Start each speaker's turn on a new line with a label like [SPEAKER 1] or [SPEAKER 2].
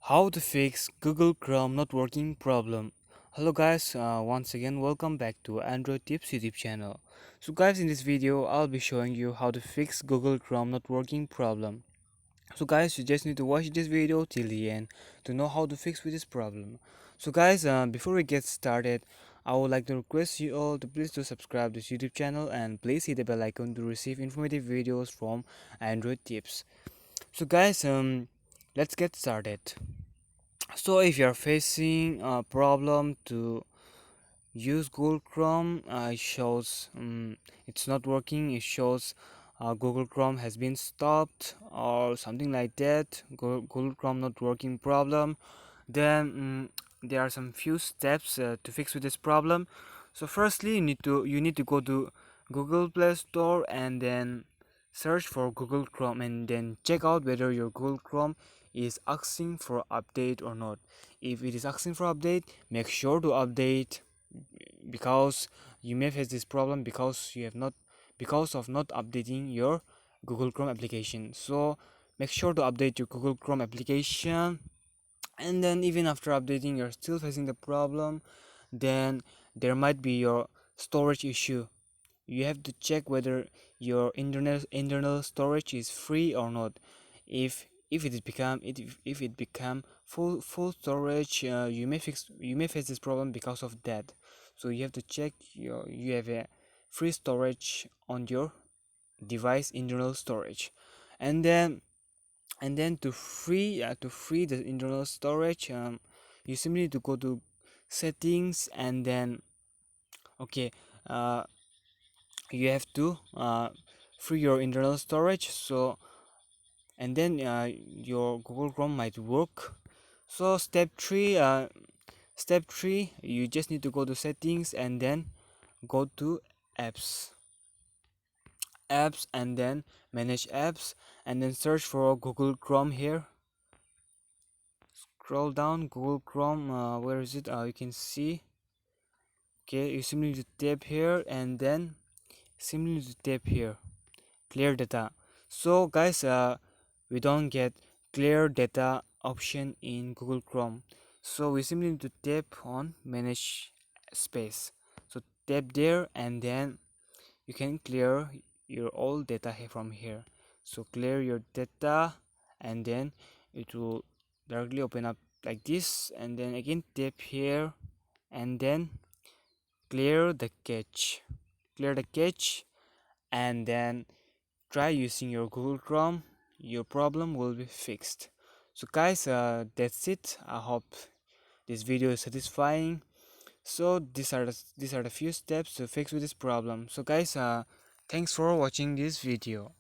[SPEAKER 1] How to fix Google Chrome not working problem. Hello guys, once again welcome back to Android Tips YouTube channel. So guys, in this video I'll be showing you how to fix Google Chrome not working problem. So guys, you just need to watch this video till the end to know how to fix with this problem. So guys, before we get started, I would like to request you all to please do subscribe this YouTube channel and please hit the bell icon to receive informative videos from Android Tips. So guys, let's get started. So if you're facing a problem to use Google Chrome, it shows it's not working. It shows Google Chrome has been stopped or something like that. Google Chrome not working problem. Then there are some few steps to fix with this problem. So firstly, you need to go to Google Play Store and then search for Google Chrome and then check out whether your Google Chrome is asking for update or not. If it is asking for update, make sure to update because you may face this problem because of not updating your Google Chrome application. So make sure to update your Google Chrome application, and then even after updating you're still facing the problem, then there might be your storage issue. You have to check whether your internal storage is free or not. If it become full storage, you may face this problem because of that. So you have to check you have a free storage on your device internal storage. And then and then to free the internal storage, you simply need to go to settings, and then okay, uh, you have to free your internal storage. So and then your Google Chrome might work. So step 3, you just need to go to settings and then go to apps and then manage apps, and then search for Google Chrome here. Scroll down Google Chrome, where is it? You can see. Okay, you simply need to tap here, and then simply need to tap here, clear data. So guys, we don't get clear data option in Google Chrome, so we simply need to tap on manage space. So tap there, and then you can clear your all data from here. So clear your data, and then it will directly open up like this, and then again tap here, and then clear the cache, and then try using your Google Chrome. Your problem will be fixed. So guys, that's it. I hope this video is satisfying. So these are the few steps to fix with this problem. So guys, thanks for watching this video.